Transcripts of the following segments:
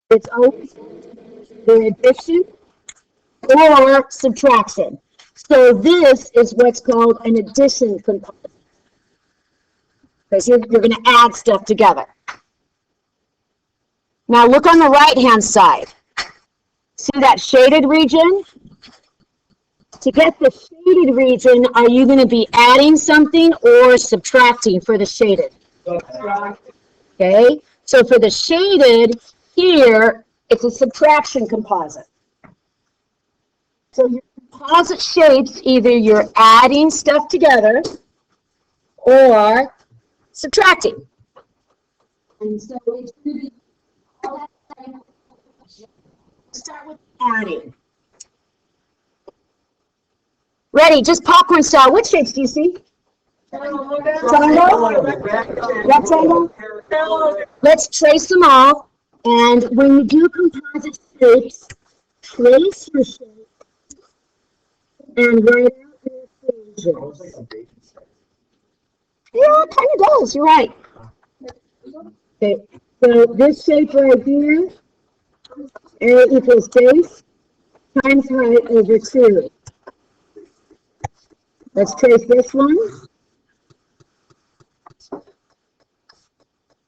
It's always the addition or subtraction. So this is what's called an addition composite. Because you're going to add stuff together. Now look on the right-hand side. See that shaded region? To get the shaded region, are you going to be adding something or subtracting for the shaded? Okay, so for the shaded, here, it's a subtraction composite. So your composite shapes, either you're adding stuff together or subtracting. And so it's going to be start with adding. Ready, just popcorn style. What shapes do you see? Triangle? Rectangle? Let's trace them all. And when you do composite shapes, trace your shape and write out your equations. Yeah, it kind of does. You're right. Okay, so this shape right here, area equals base times height over 2. Let's trace this one.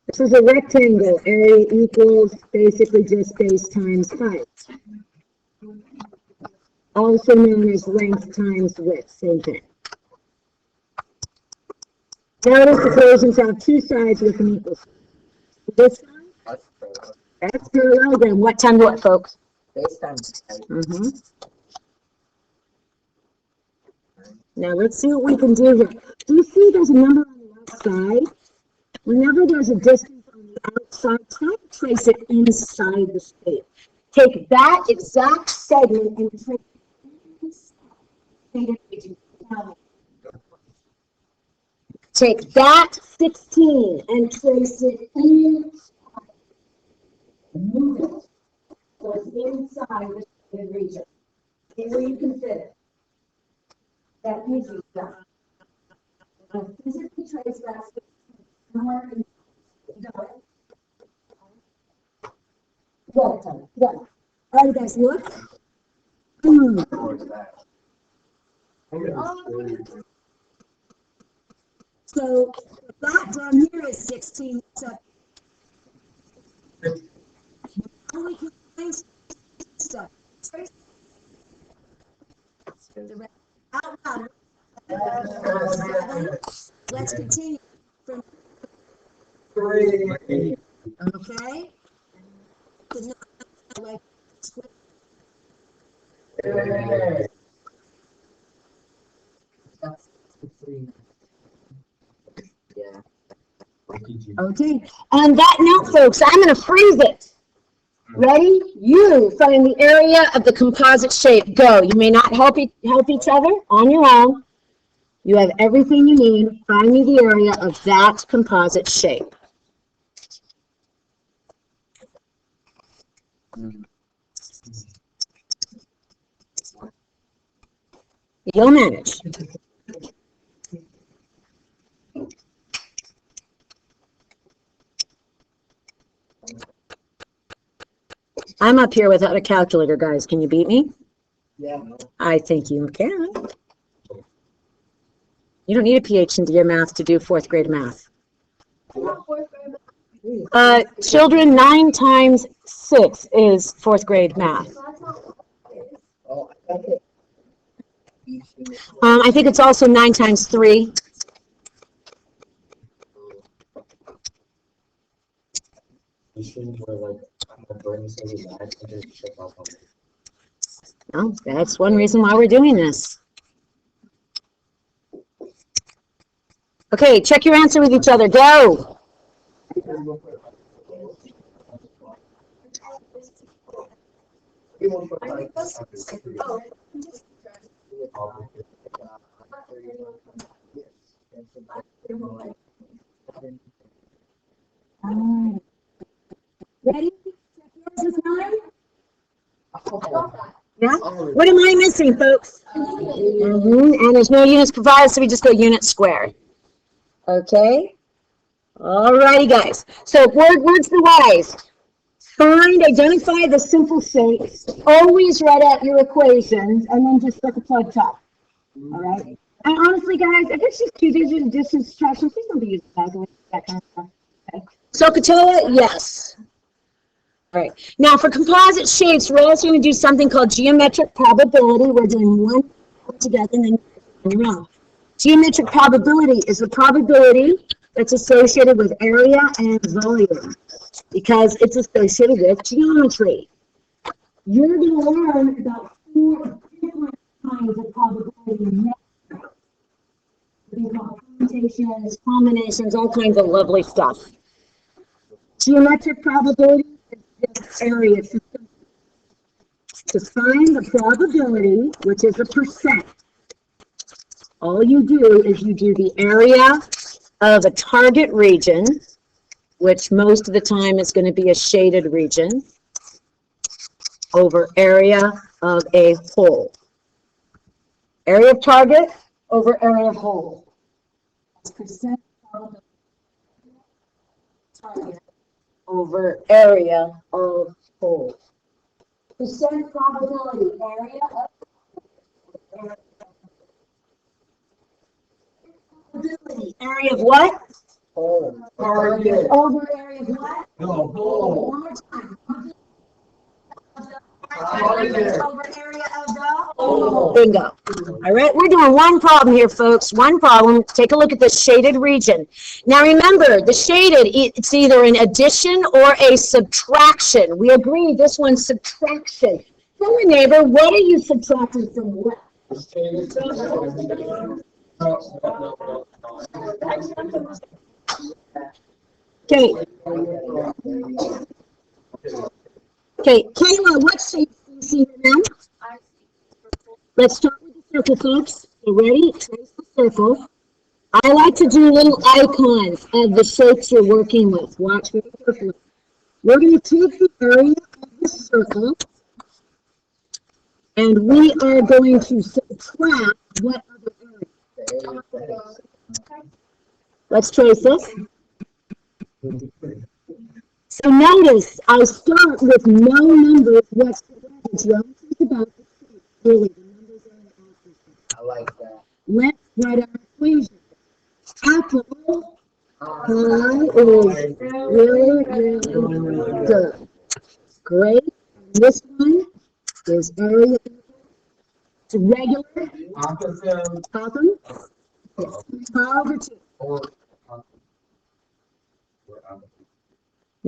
This is a rectangle. Area equals basically just base times height. Also known as length times width, same thing. Notice the equations have two sides with an equal sign. This side, that's parallelogram. What times what, folks? Base times height. Now let's see what we can do here. Do you see there's a number on the left side? Whenever there's a distance on the outside, try to trace it inside the shape. Take that exact segment and trace it. Take that 16 and trace it inside. Move it towards inside the region. Where you can fit it. That gives you that. Physically trace that somewhere in Good. All right, guys, look. So that down here is 16. So we can trace stuff. Out loud. Let's continue from 3. Okay. Okay. On that note, folks, I'm going to freeze it. Ready? You find the area of the composite shape. Go. You may not help each other on your own. You have everything you need. Find me the area of that composite shape. You'll manage. I'm up here without a calculator, guys. Can you beat me? Yeah. I think you can. You don't need a PhD in math to do 4th grade math. Children, 9 times 6 is 4th grade math. I think it's also 9 times 3. Well, that's one reason why we're doing this. Okay, check your answer with each other. Go. Ready? Yours is 9? Yeah? What am I missing, folks? And there's no units provided, so we just go unit squared. Okay? All righty, guys. So words the wise. Identify the simple shapes. Always write out your equations and then just look a plug top. All right. And honestly, guys, if it's just two-digit distance subtraction, please don't be using calculators, that kind of stuff. Okay. SOHCAHTOA, yes. All right. Now, for composite shapes, we're also going to do something called geometric probability. We're doing one together and then you're off. Geometric probability is the probability that's associated with area and volume because it's associated with geometry. You're going to learn about 4 different kinds of probability. Permutations, combinations, all kinds of lovely stuff. Geometric probability is this area system. To find the probability, which is a percent, all you do is you do the area of a target region, which most of the time is going to be a shaded region, over area of a hole. Area of target over area of hole. Percent probability. Target over area of hole. Percent probability, area of probability. Area of what? Hole. Target. Over area of what? No, hole. One more time. Target. Over area of the hole. Bingo. All right, we're doing one problem here, folks. One problem. Take a look at the shaded region. Now remember, the shaded, it's either an addition or a subtraction. We agree this one's subtraction. Tell your neighbor, what are you subtracting from what? Okay. Okay, Kayla, what shape do you see here now? Let's start with the circle, folks. You ready? Trace the circle. I like to do little icons of the shapes you're working with. Watch very carefully. We're going to take the area of the circle, and we are going to subtract what other area? Let's trace this. So notice, I start with no numbers whatsoever. Don't think about the shape. Really, the numbers are an afterthought. I like that. Let's write our equation. Apple pie is really good. Great. And this one is area. It's regular. Topham. Yes. Pi over 2.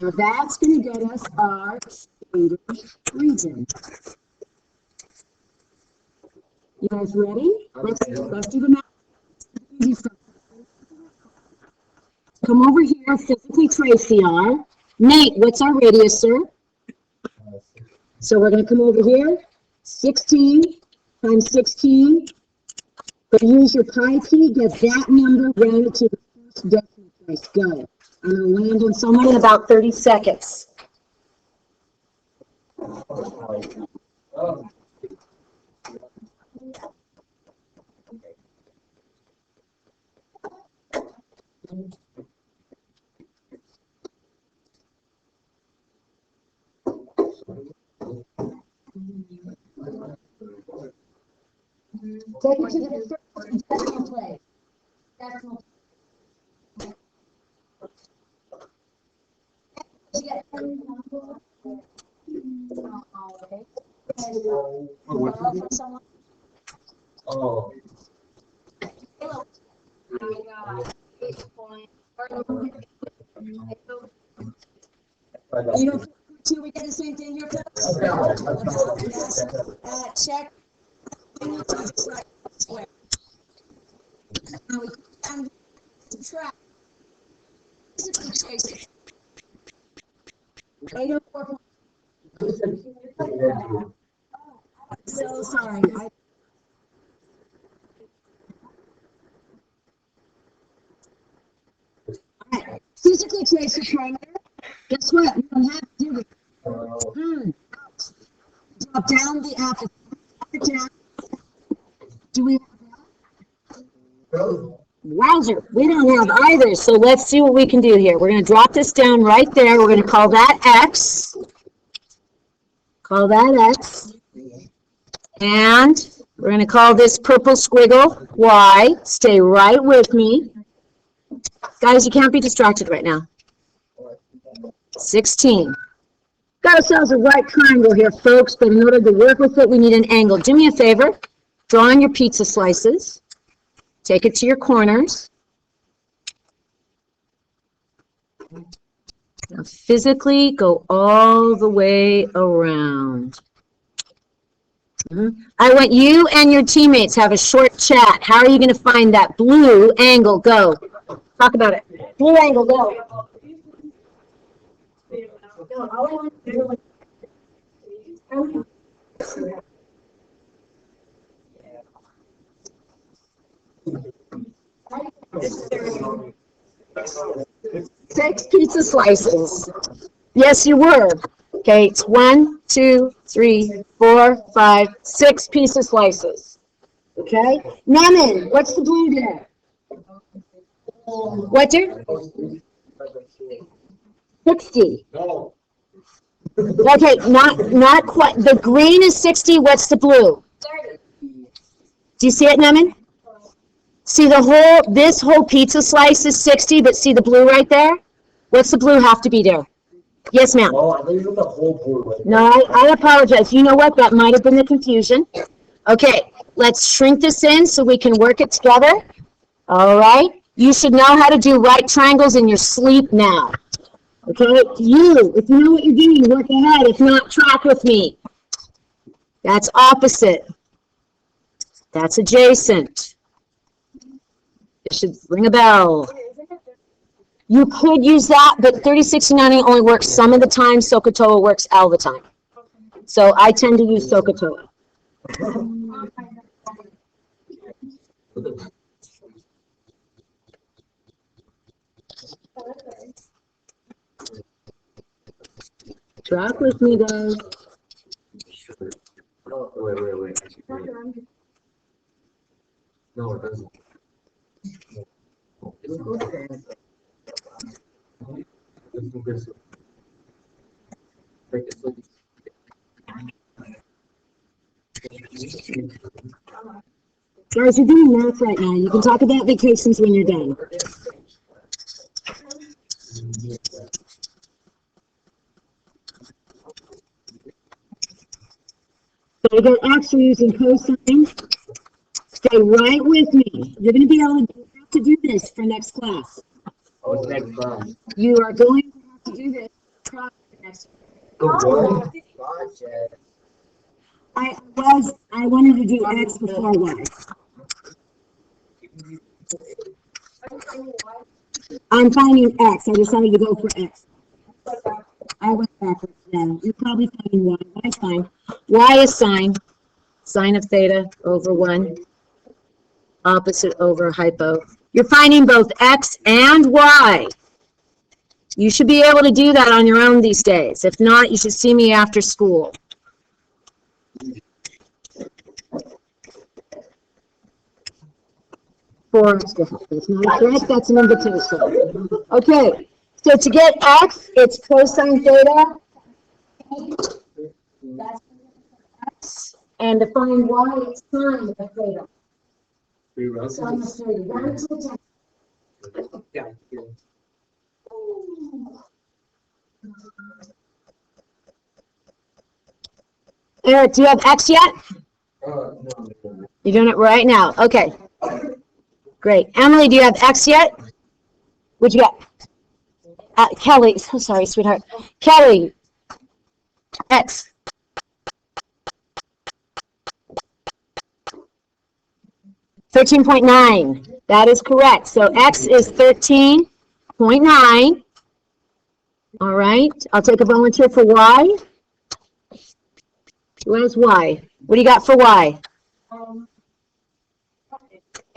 Now that's going to get us our shaded region. You guys ready? Let's do the math. Easy stuff. Come over here, physically trace the R. Nate, what's our radius, sir? So we're going to come over here. 16 times 16. But use your pi key, get that number rounded to the first decimal place. Go. I'm going to land on someone in about 30 seconds. Take it to the first decimal place. Decimal place. Oh. You know, two, we get the same thing here, folks? Yes. Check. Square. Now we can subtract. So sorry. Alright, physically trace the perimeter. Guess what? We don't have to do it. Drop down the apple. Do we have that? Wowzer, we don't have either, so let's see what we can do here. We're going to drop this down right there. We're going to call that X. Call that X. And we're going to call this purple squiggle Y. Stay right with me. Guys, you can't be distracted right now. 16. Got ourselves a right triangle here, folks, but in order to work with it, we need an angle. Do me a favor. Draw on your pizza slices. Take it to your corners. Now physically go all the way around. I want you and your teammates have a short chat. How are you going to find that blue angle? Go. Talk about it. Blue angle, go. Six pizza slices. Yes, you were. Okay, it's 1, 2, 3, 4, 5, 6 pizza slices. Okay? Naman, what's the blue there? What, dear? 60. Okay, not quite. The green is 60. What's the blue? 30. Do you see it, Naman? See this whole pizza slice is 60, but see the blue right there? What's the blue have to be there? Yes, ma'am. Oh, I think you got the whole blue right there. No, I apologize. You know what? That might have been the confusion. Okay, let's shrink this in so we can work it together. All right? You should know how to do right triangles in your sleep now. Okay? If you know what you're doing, work ahead. If not, track with me. That's opposite. That's adjacent. It should ring a bell. You could use that, but 3069 only works some of the time. SOHCAHTOA works all the time. So I tend to use SOHCAHTOA. Track with me, guys. Oh, wait. No, it doesn't. Guys, you're doing math right now. You can talk about vacations when you're done. So again, X, we're using cosine. Stay right with me. You're going to be able to do this for next class. Oh, it's next class. You are going to have to do this for next Good I wanted to do X before Y. I'm finding X. I decided to go for X. I went backwards then. You're probably finding Y. Y is fine. Y is sine. Sine of theta over 1. Opposite over hypo. You're finding both X and Y. You should be able to do that on your own these days. If not, you should see me after school. For X to help. That's not a threat, that's an invitation. Okay, so to get X, it's cosine theta. That's X. And to find Y, it's sine of theta. Sine of theta. Eric, do you have X yet? No. You're doing it right now. Okay. Great. Emily, do you have X yet? What'd you got? Kelly, so sorry, sweetheart. Kelly, X. $13.9. That is correct. So X is 13.9. All right. I'll take a volunteer for Y. Who has Y? What do you got for Y?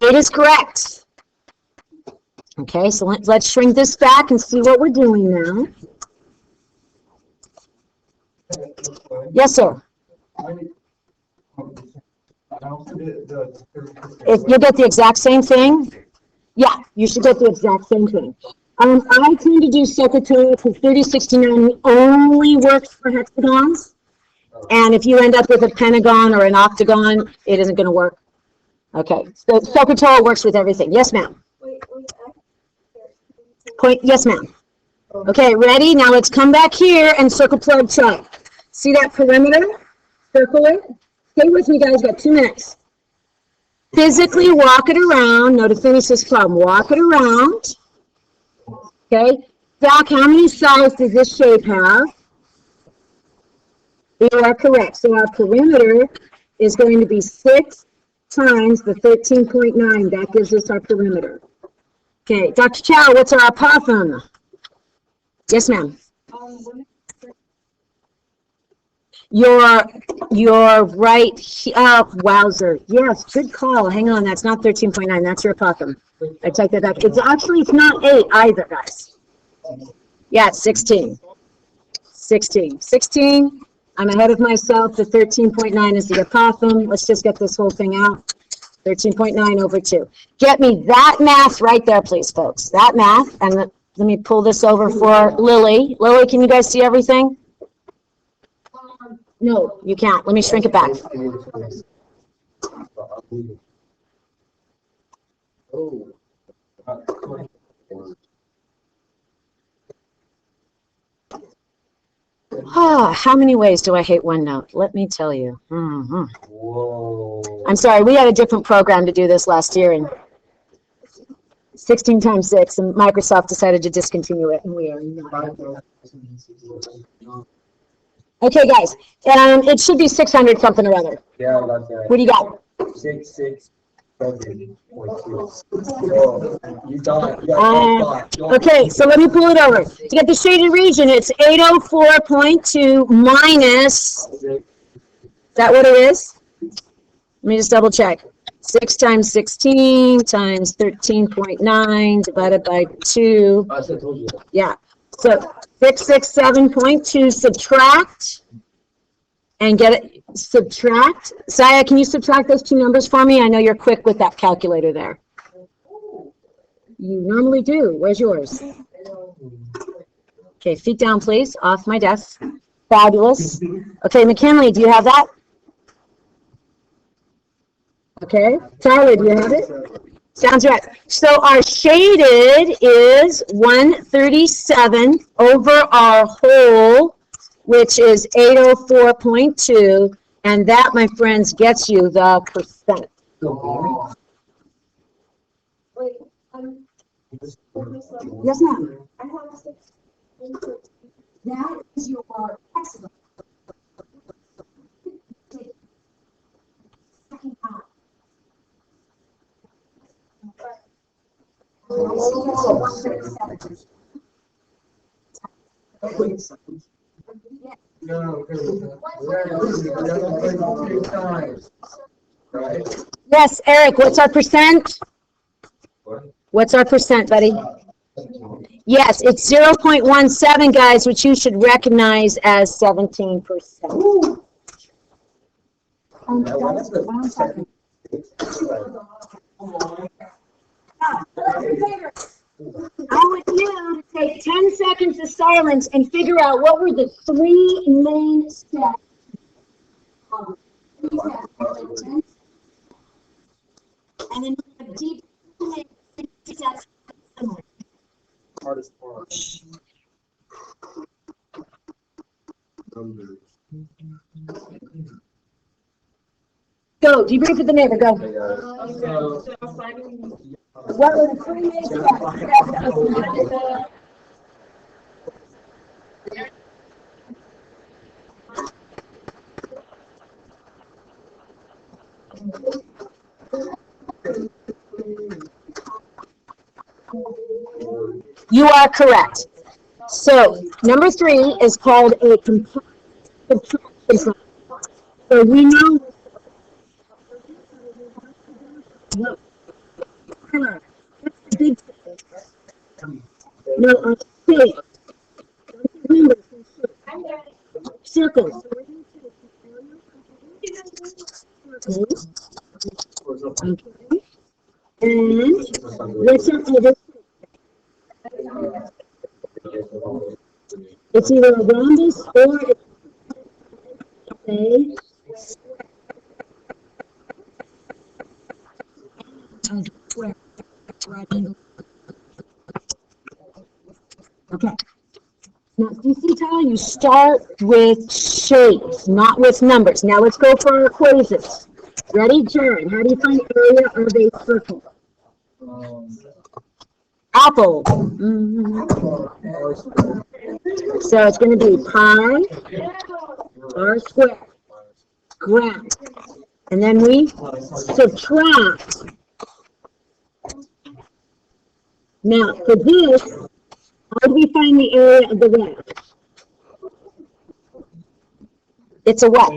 8 is correct. Okay, so let's shrink this back and see what we're doing now. Yes, sir. If you get the exact same thing, yeah, you should get the exact same thing. I tend to do SOHCAHTOA because 3069 only works for hexagons. And if you end up with a pentagon or an octagon, it isn't going to work. Okay, so SoControl works with everything. Yes, ma'am. Point. Yes, ma'am. Okay, ready? Now let's come back here and circle plug check. See that perimeter? Circle it. Stay with me, guys. Got 2 minutes. Physically walk it around. Now to finish this problem, walk it around. Okay. Doc, how many sides does this shape have? You are correct. So our perimeter is going to be 6 times the 13.9. That gives us our perimeter. Okay, Dr. Chow, what's our apothem? Yes, ma'am. You're right. Wowzer. Yes, good call. Hang on, that's not 13.9. That's your apothem. I take that back. It's not 8 either, guys. Yeah, it's 16. 16. 16. I'm ahead of myself. The 13.9 is the apothem. Let's just get this whole thing out. 13.9 over 2. Get me that math right there, please, folks. That math. And let me pull this over for Lily. Lily, can you guys see everything? No, you can't. Let me shrink it back. How many ways do I hate OneNote? Let me tell you. Whoa. I'm sorry, we had a different program to do this last year, and 16 times 6, and Microsoft decided to discontinue it, and we are not. Okay, guys, it should be 600 something or other. Yeah, that's right. What do you got? 6. You got okay, so let me pull it over. To get the shaded region, it's 804.2 minus, is that what it is? Let me just double check. 6 times 16 times 13.9 divided by 2. I told you. Yeah, so 667.2, subtract, and get it, subtract. Saya, can you subtract those 2 numbers for me? I know you're quick with that calculator there. You normally do. Where's yours? Okay, feet down, please, off my desk. Fabulous. Okay, McKinley, do you have that? Okay, Tyler, do you have it? Sounds right. So our shaded is 137 over our whole, which is 804.2, and that, my friends, gets you the percent. Yes, ma'am. That is your excellent. Yes, Eric, what's our percent? What's our percent, buddy? Yes, it's 0.17, guys, which you should recognize as 17%. I want you to take 10 seconds of silence and figure out what were the 3 main steps. And then we have deep steps. Hardest part. Go, debrief with the neighbor, go. So, What were the 3 main steps? You are correct. So, number 3 is called a subtraction. So we know that's the big thing. No, big. Remember, circles. Okay. And what's our other? It's either a rhombus or say square. Okay. Now, do you see, Tyler? You start with shapes, not with numbers. Now let's go for our equations. Ready, Jared? How do you find area of a circle? Apple. So it's going to be pi r squared. Graph. And then we subtract. Now, for this, how do we find the area of the graph? It's a what?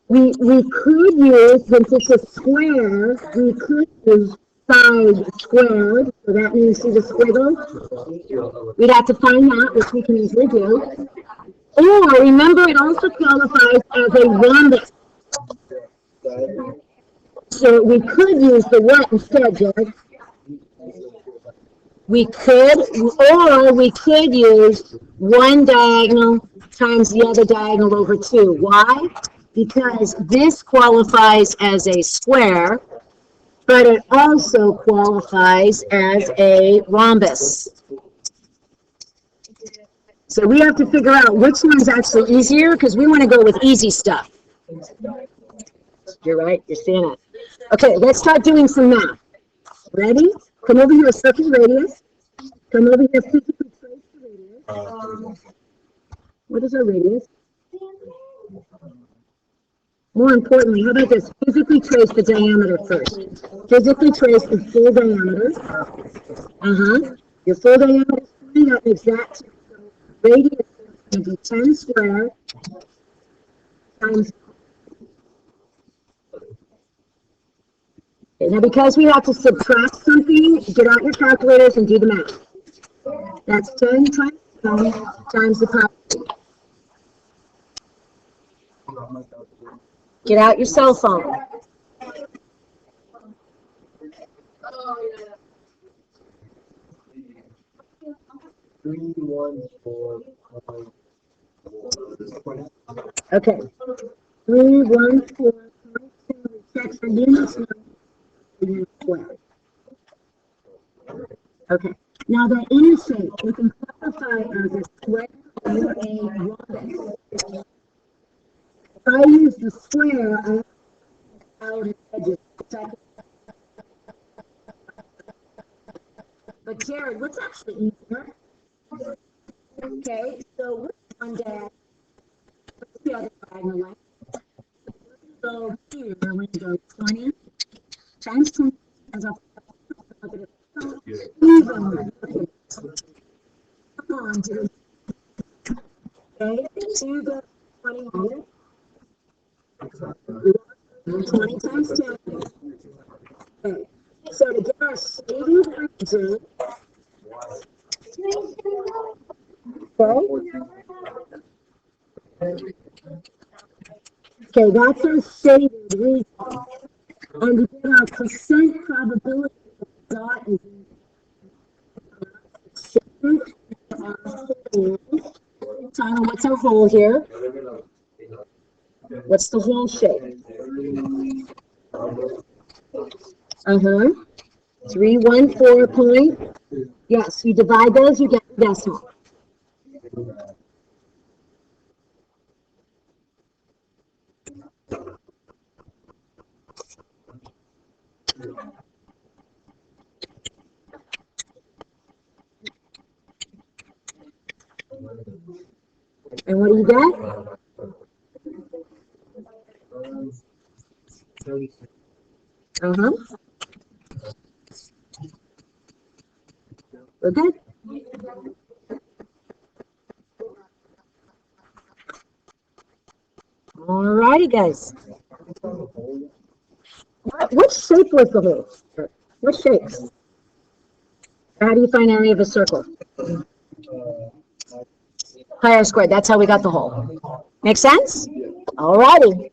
We could use, since it's a square, we could use side squared, so that means see the squiggle? We'd have to find that, which we can easily do. Or, remember, it also qualifies as a rhombus. So we could use the what instead, Jared? We could, or we could use one diagonal times the other diagonal over 2. Why? Because this qualifies as a square, but it also qualifies as a rhombus. So we have to figure out which one's actually easier, because we want to go with easy stuff. You're right, you're seeing it. Okay, let's start doing some math. Ready? Come over here, circle radius. Come over here, physically trace the radius. What is our radius? More importantly, how about this? Physically trace the diameter first. Physically trace the full diameter. Your full diameter is 20, that makes that. So radius is going to be 10 squared times. Okay, now because we have to subtract something, get out your calculators and do the math. That's 10 times 10 times the power. Get out your cell phone. Okay. 314. Check for units. Okay. Now the inner shape, we can classify as a square or a rhombus. If I use the square, I out its edges. But Jared, what's actually easier? Okay, so which one dad? What's the other diagonal line? So here, we're going to go 20 times 20 as a come on, dude. Okay, 2 goes 21. 20 times 10. Okay. So to get our shading region, okay, that's our shaded region. And to get our percent probability that the dot is in Tyler, what's our hole here? What's the hole shape? 314 point. Yes, you divide those, you get the decimal. And what do you get? We're good. All righty, guys. What shape was the hole? What shapes? How do you find area of a circle? Pi r squared. That's how we got the hole. Make sense? All righty.